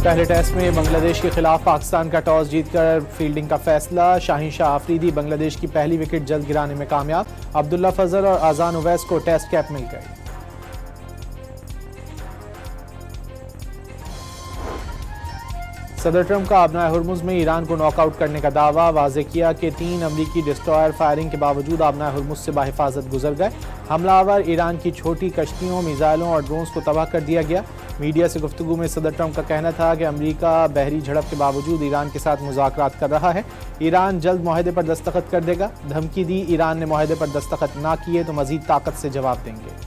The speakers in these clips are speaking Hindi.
पहले टेस्ट में बांग्लादेश के खिलाफ पाकिस्तान का टॉस जीतकर फील्डिंग का फैसला। शाहीन शाह आफरीदी बांग्लादेश की पहली विकेट जल्द गिराने में कामयाब। अब्दुल्ला फजल और आजान उवैस को टेस्ट कैप मिल गई। सदर ट्रंप का आबनाए हुर्मुज में ईरान को नॉकआउट करने का दावा। वाज़ेह किया कि 3 अमरीकी डिस्ट्रॉयर फायरिंग के बावजूद आबनाए हुर्मुज से बाहिफाजत गुजर गए। हमलावर ईरान की छोटी कश्तियों, मिसाइलों और ड्रोन्स को तबाह कर दिया गया। मीडिया से गुफ्तगू में सदर ट्रंप का कहना था कि अमरीका बहरी झड़प के बावजूद ईरान के साथ मुज़ाकरात कर रहा है। ईरान जल्द मुआहदे पर दस्तखत कर देगा। धमकी दी, ईरान ने मुआहदे पर दस्तखत ना किए तो मजीद ताकत से जवाब देंगे।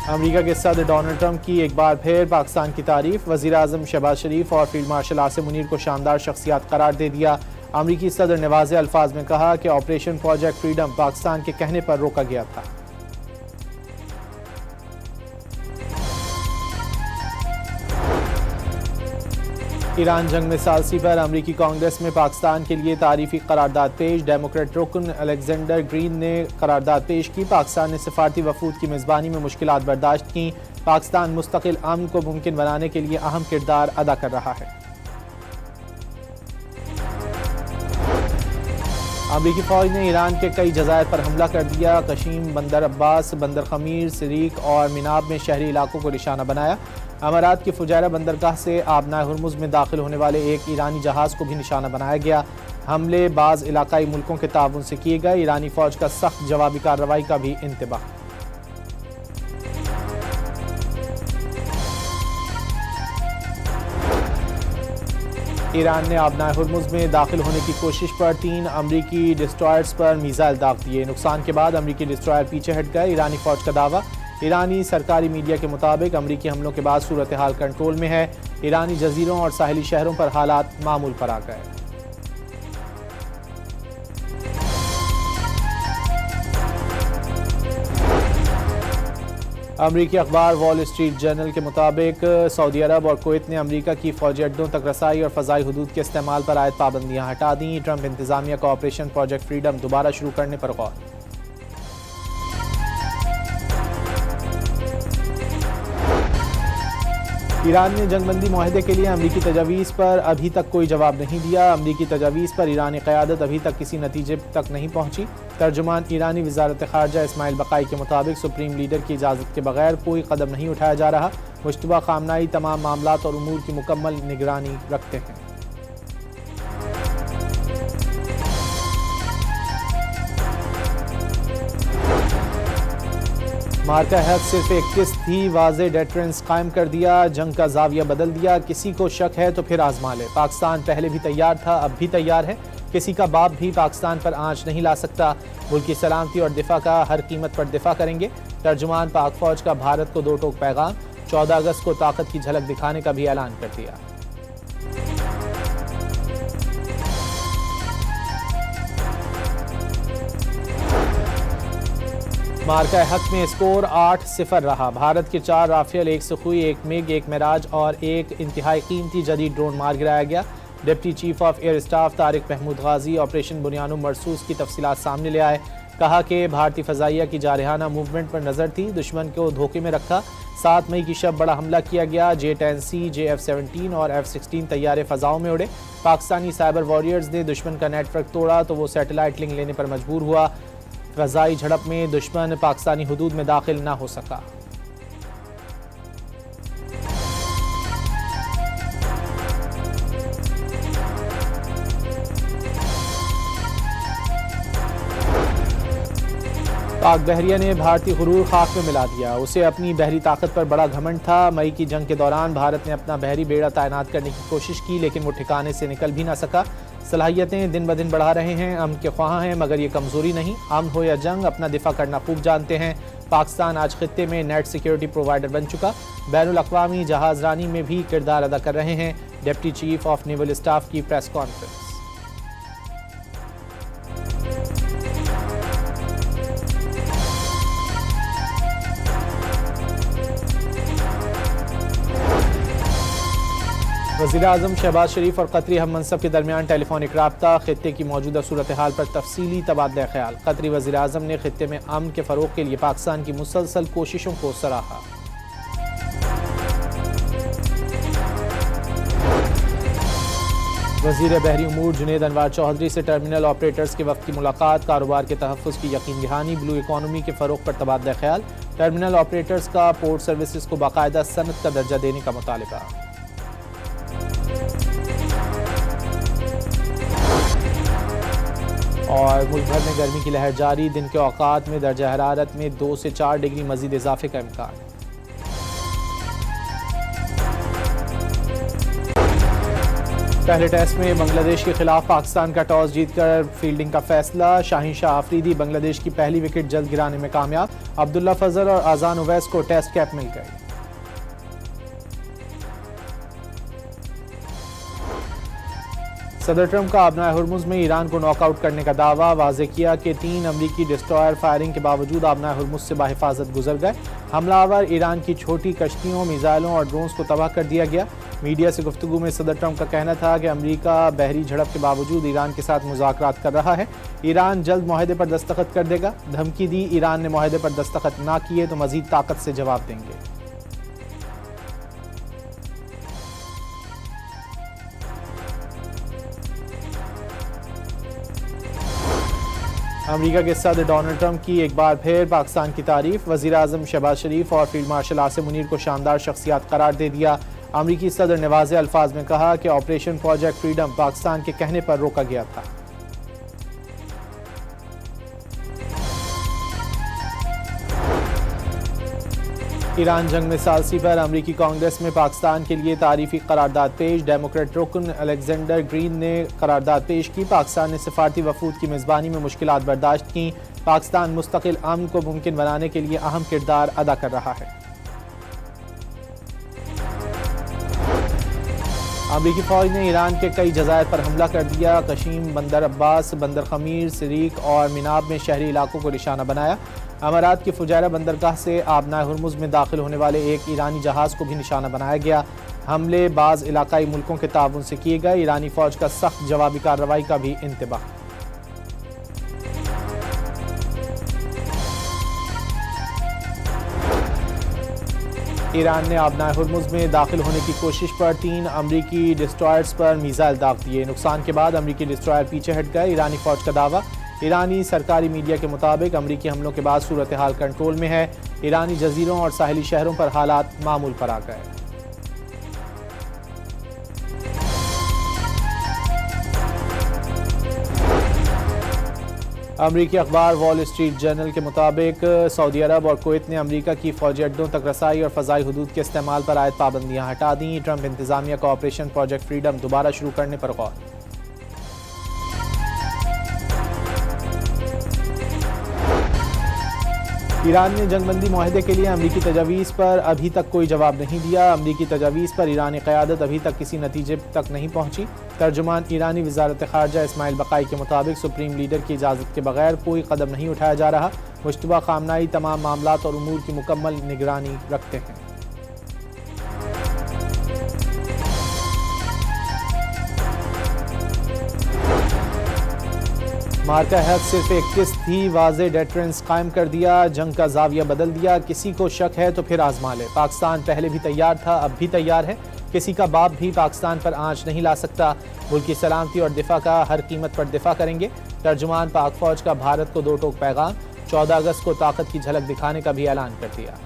अमेरिका के सदर डोनाल्ड ट्रंप की एक बार फिर पाकिस्तान की तारीफ। वज़ीर आज़म शहबाज शरीफ और फील्ड मार्शल आसिम मुनीर को शानदार शख्सियात करार दे दिया। अमेरिकी सदर ने वाज़ेह अल्फाज में कहा कि ऑपरेशन प्रोजेक्ट फ्रीडम पाकिस्तान के कहने पर रोका गया था। ईरान जंग में सालसी पर अमरीकी कांग्रेस में पाकिस्तान के लिए तारीफी करारदाद पेश। डेमोक्रेट रुकन अलेक्जेंडर ग्रीन ने करारदाद पेश की। पाकिस्तान ने सिफारती वफूद की मेज़बानी में मुश्किलात बर्दाश्त की। पाकिस्तान मुस्तकिल अमन को मुमकिन बनाने के लिए अहम किरदार अदा कर रहा है। अमरीकी फौज ने ईरान के कई जज़ायर पर हमला कर दिया। कशीम, बंदर अब्बास, बंदर खमीर, सिरीक और मिनाब में शहरी इलाकों को निशाना बनाया। अमारात की फुजैरा बंदरगाह से आबनाए हुर्मुज में दाखिल होने वाले एक ईरानी जहाज़ को भी निशाना बनाया गया। हमले बाज़ इलाकाई मुल्कों के ताउन से किए गए। ईरानी फौज का सख्त जवाबी कार्रवाई का भी इंतबाह। ईरान ने आबनाए हुर्मुज में दाखिल होने की कोशिश पर 3 अमरीकी डिस्ट्रॉयर्स पर मिसाइल दाग दिए। नुकसान के बाद अमरीकी डिस्ट्रॉयर पीछे हट गए। ईरानी फौज का दावा। ईरानी सरकारी मीडिया के मुताबिक अमरीकी हमलों के बाद सूरत हाल कंट्रोल में है। ईरानी जजीरों और साहिली शहरों पर हालात मामूल पर आ गए। अमरीकी अखबार वॉल स्ट्रीट जर्नल के मुताबिक सऊदी अरब और कुवैत ने अमरीका की फौजी अड्डों तक रसाई और फ़ज़ाई हदूद के इस्तेमाल पर आयद पाबंदियाँ हटा दी। ट्रंप इंतज़ामिया का ऑपरेशन प्रोजेक्ट फ्रीडम दोबारा शुरू करने पर गौर। ईरान ने जंगबंदी मुआहदे के लिए अमरीकी तजावीज़ पर अभी तक कोई जवाब नहीं दिया। अमरीकी तजावीज़ पर ईरानी क़यादत अभी तक किसी नतीजे तक नहीं पहुंची। तर्जुमान ईरानी वज़ारत ख़ारजा इस्माइल बक़ाई के मुताबिक सुप्रीम लीडर की इजाज़त के बगैर कोई कदम नहीं उठाया जा रहा। मुश्तबा ख़ामनाई तमाम मामलात और उमूर की मुकम्मल निगरानी रखते हैं। मार्का हक सिर्फ 21 थी। वाज़ेह डेटरेंस कायम कर दिया। जंग का जाविया बदल दिया। किसी को शक है तो फिर आजमा ले। पाकिस्तान पहले भी तैयार था, अब भी तैयार है। किसी का बाप भी पाकिस्तान पर आंच नहीं ला सकता। मुल्क की सलामती और दिफा का हर कीमत पर दिफा करेंगे। तर्जुमान पाक फौज का भारत को 2 टोक पैगाम। 14 अगस्त को ताकत की झलक दिखाने का भी ऐलान कर दिया। मार्का हक में स्कोर 8-0 रहा। भारत के 4 राफेल, 1 सुखोई, 1 मिग, 1 मिराज और 1 इंतहाई कीमती जदीद ड्रोन मार गिराया गया। Deputy chief of air staff Tariq Mahmood Ghazi operation Bunyanum Marsoos की तफसीलात सामने ले आए। कहा कि भारतीय फ़ज़ाइया की जारहाना मूवमेंट पर नज़र थी, दुश्मन को धोखे में रखा। 7 मई की शब बड़ा हमला किया गया। J-10C, JF-17 और F-16 तैयारे फ़ज़ाओं में उड़े। पाकिस्तानी साइबर वॉरियर्स ने दुश्मन का नेटवर्क तोड़ा तो वो सैटेलाइट लिंक लेने पर मजबूर हुआ। फ़ज़ाई झड़प में दुश्मन पाकिस्तानी हुदूद में दाखिल न हो सका। पाक बहरिया ने भारतीय गुरूर खाक में मिला दिया। उसे अपनी बहरी ताकत पर बड़ा घमंड था। मई की जंग के दौरान भारत ने अपना बहरी बेड़ा तैनात करने की कोशिश की, लेकिन वो ठिकाने से निकल भी ना सका। सलाहियतें दिन ब दिन बढ़ा रहे हैं, अमन के ख्वाह हैं, मगर ये कमज़ोरी नहीं। अमन हो या जंग, अपना दिफा करना खूब जानते हैं। पाकिस्तान आज खित्ते में नेट सिक्योरिटी प्रोवाइडर बन चुका। बैनुल अक़वामी जहाज़ रानी में भी किरदार अदा कर रहे हैं। Deputy chief of naval staff की प्रेस कॉन्फ्रेंस। वज़ीर-ए-आज़म शहबाज शरीफ और कतरी हम मनसब के दरमियान टेलीफोनिक रब्ता, खित्ते की मौजूदा सूरत हाल पर तफसीली तबादला ख्याल। कतरी वज़ीर-ए-आज़म ने खित्ते में अमन के फ़रोग़ के लिए पाकिस्तान की मुसलसल कोशिशों को सराहा। वज़ीर बहरी उमूर जुनेद अनवार चौधरी से टर्मिनल ऑपरेटर्स के वक्त की मुलाकात, कारोबार के तहफ़्फ़ुज़ की यकीन दहानी, ब्लू इकॉनमी के फ़रोग़ पर तबादला ख्याल। टर्मिनल ऑपरेटर्स का पोर्ट सर्विसेज को बाकायदा सनद का दर्जा देने का मुतालिबा। और मुल्क भर में गर्मी की लहर जारी, दिन के औकात में दर्जा हरारत में 2 से 4 डिग्री मज़ीद इजाफे का इम्कान। पहले टेस्ट में बांग्लादेश के खिलाफ पाकिस्तान का टॉस जीतकर फील्डिंग का फैसला, शाहीन शाह आफरीदी बांग्लादेश की पहली विकेट जल्द गिराने में कामयाब। अब्दुल्ला फजल और आजान उवैस को टेस्ट कैप मिल गई। सदर ट्रंप का आबनाए हुर्मुज़ में ईरान को नॉकआउट करने का दावा, वाज़ेह किया कि 3 अमरीकी डिस्ट्रॉयर फायरिंग के बावजूद आबनाए हुर्मुज़ से बाहिफाजत गुजर गए। हमलावर ईरान की छोटी कश्तियों, मिसाइलों और ड्रोन्स को तबाह कर दिया गया। मीडिया से गुफ्तगू में सदर ट्रंप का कहना था कि अमरीका बहरी झड़प के बावजूद ईरान के साथ मुज़ाकरात कर रहा है। ईरान जल्द मुआहदे पर दस्तखत कर देगा। धमकी दी, ईरान ने मुआहदे पर दस्तखत ना किए तो मज़ीद ताकत से जवाब देंगे। अमेरिका के सदर डोनाल्ड ट्रंप की एक बार फिर पाकिस्तान की तारीफ, वज़ीर-ए-आज़म शहबाज शरीफ और फील्ड मार्शल आसिम मुनीर को शानदार शख्सियात करार दे दिया। अमेरिकी सदर ने वाज़ेह अल्फाज में कहा कि ऑपरेशन प्रोजेक्ट फ्रीडम पाकिस्तान के कहने पर रोका गया था। ईरान जंग में सालसी पर अमेरिकी कांग्रेस में पाकिस्तान के लिए तारीफी करारदाद पेश, डेमोक्रेट रुकन अलेक्जेंडर ग्रीन ने करारदाद पेश की। पाकिस्तान ने सिफारती वफूद की मेज़बानी में मुश्किलात बर्दाश्त की। पाकिस्तान मुस्तकिल अमन को मुमकिन बनाने के लिए अहम किरदार अदा कर रहा है। अमरीकी फौज ने ईरान के कई जज़ायर पर हमला कर दिया। कशीम, बंदर अब्बास, बंदर खमीर, सिरीक और मिनाब में शहरी इलाकों को निशाना बनाया। अमारात की फुजैरा बंदरगाह से आबनाए हुर्मुज़ में दाखिल होने वाले एक ईरानी जहाज़ को भी निशाना बनाया गया। हमले बाज़ इलाकाई मुल्कों के ताउन से किए गए। ईरानी फौज का सख्त जवाबी कार्रवाई का भी इंतबाह। ईरान ने आबनाए हुर्मुज़ में दाखिल होने की कोशिश पर 3 अमरीकी डिस्ट्रॉयर्स पर मिसाइल दाग दिए। नुकसान के बाद अमरीकी डिस्ट्रॉयर पीछे हट गए। ईरानी फौज का दावा, ईरानी सरकारी मीडिया के मुताबिक अमरीकी हमलों के बाद सूरत हाल कंट्रोल में है। ईरानी जजीरों और साहिली शहरों पर हालात मामूल पर आ गए। अमरीकी अखबार वॉल स्ट्रीट जर्नल के मुताबिक सऊदी अरब और कुवैत ने अमरीका की फौजी अड्डों तक रसाई और फ़ज़ाई हदूद के इस्तेमाल पर आयद पाबंदियाँ हटा दी। ट्रंप इंतज़ामिया का ऑपरेशन प्रोजेक्ट फ्रीडम दोबारा शुरू करने पर गौर। ईरान ने जंगबंदी मुआहदे के लिए अमरीकी तजावीज़ पर अभी तक कोई जवाब नहीं दिया। अमरीकी तजावीज़ पर ईरानी क़यादत अभी तक किसी नतीजे तक नहीं पहुंची। तर्जुमान ईरानी वज़ारत ख़ारजा इस्माइल बक़ाई के मुताबिक सुप्रीम लीडर की इजाज़त के बगैर कोई कदम नहीं उठाया जा रहा। मुश्तबा ख़ामनाई तमाम मामलात और उमूर की मुकम्मल निगरानी रखते हैं। मार्का हेल्थ सिर्फ 21 थी, वाज़े डेटरेंस कायम कर दिया, जंग का जाविया बदल दिया। किसी को शक है तो फिर आजमा ले। पाकिस्तान पहले भी तैयार था, अब भी तैयार है। किसी का बाप भी पाकिस्तान पर आंच नहीं ला सकता। मुल्क की सलामती और दिफा का हर कीमत पर दिफा करेंगे। तर्जुमान पाक फौज का भारत को 2 टोक पैगाम, 14 अगस्त को ताकत की झलक दिखाने का भी ऐलान कर दिया।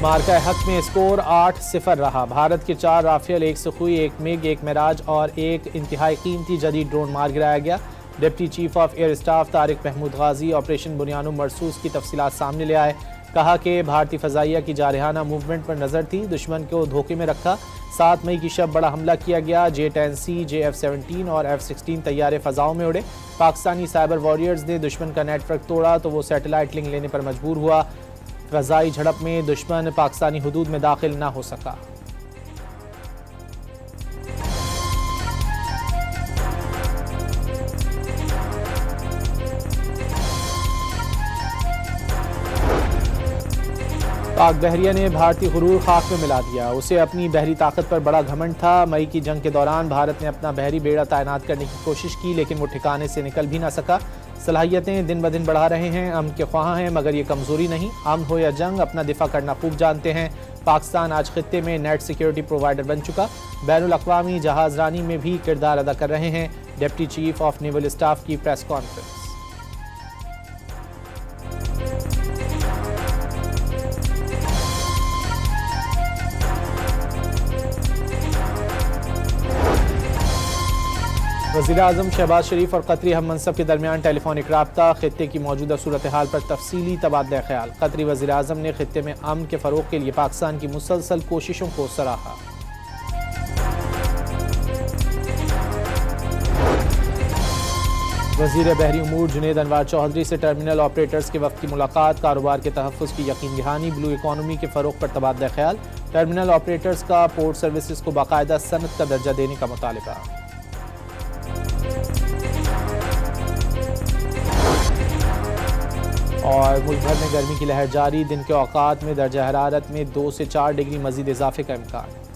मार्का हक में स्कोर 8-0 रहा। भारत के 4 राफेल, 1 सुखोई, 1 मिग, 1 मिराज और 1 इंतहाई कीमती जदीद ड्रोन मार गिराया गया। Deputy chief of air staff Tariq Mahmood Ghazi operation Bunyanum Marsoos की तफसीलात सामने ले आए। कहा कि भारतीय फ़ज़ाइया की जारहाना मूवमेंट पर नज़र थी, दुश्मन को धोखे में रखा। 7 मई की शब बड़ा हमला किया गया। J-10C, J-F-17 और F-16 तैयारे फ़ज़ाओं में उड़े। पाकिस्तानी साइबर वॉरियर्स ने दुश्मन का नेटवर्क तोड़ा तो वो सैटेलाइट लिंक लेने पर मजबूर हुआ। फ़ज़ाई झड़प में दुश्मन पाकिस्तानी हुदूद में दाखिल न हो सका। पाक बहरिया ने भारतीय गुरूर खाक में मिला दिया। उसे अपनी बहरी ताकत पर बड़ा घमंड था। मई की जंग के दौरान भारत ने अपना बहरी बेड़ा तैनात करने की कोशिश की, लेकिन वो ठिकाने से निकल भी ना सका। सलाहियतें दिन ब दिन बढ़ा रहे हैं, अमन के ख्वाह हैं, मगर ये कमज़ोरी नहीं। अमन हो या जंग, अपना दिफा करना खूब जानते हैं। पाकिस्तान आज खित्ते में नेट सिक्योरिटी प्रोवाइडर बन चुका। बैनुल अक़वामी जहाज़रानी में भी किरदार अदा कर रहे हैं। Deputy chief of naval staff की प्रेस कॉन्फ्रेंस। वज़ीर-ए-आज़म शहबाज शरीफ और कतरी हम मनसब के दरमियान टेलीफोनिक राब्ता। खित्ते की मौजूदा सूरत हाल पर तफसीली तबादला ख्याल। कतरी वज़ीर-ए-आज़म ने खित्ते में अमन के फ़रोग़ के लिए पाकिस्तान की मुसलसल कोशिशों को सराहा। वज़ीर बहरी उमूर जुनेद अनवार चौधरी से टर्मिनल ऑपरेटर्स के वक्त की मुलाकात। कारोबार के तहफ़्फ़ुज़ की यकीन दहानी, ब्लू इकॉनमी के फ़रोग़ पर तबादला ख्याल। टर्मिनल ऑपरेटर्स का पोर्ट सर्विसेज को बाकायदा सनत का दर्जा देने का मुतालबा। और मुल्क भर में गर्मी की लहर जारी। दिन के औकात में दर्जा हरारत में 2 से 4 डिग्री मज़ीद इजाफे का इम्कान।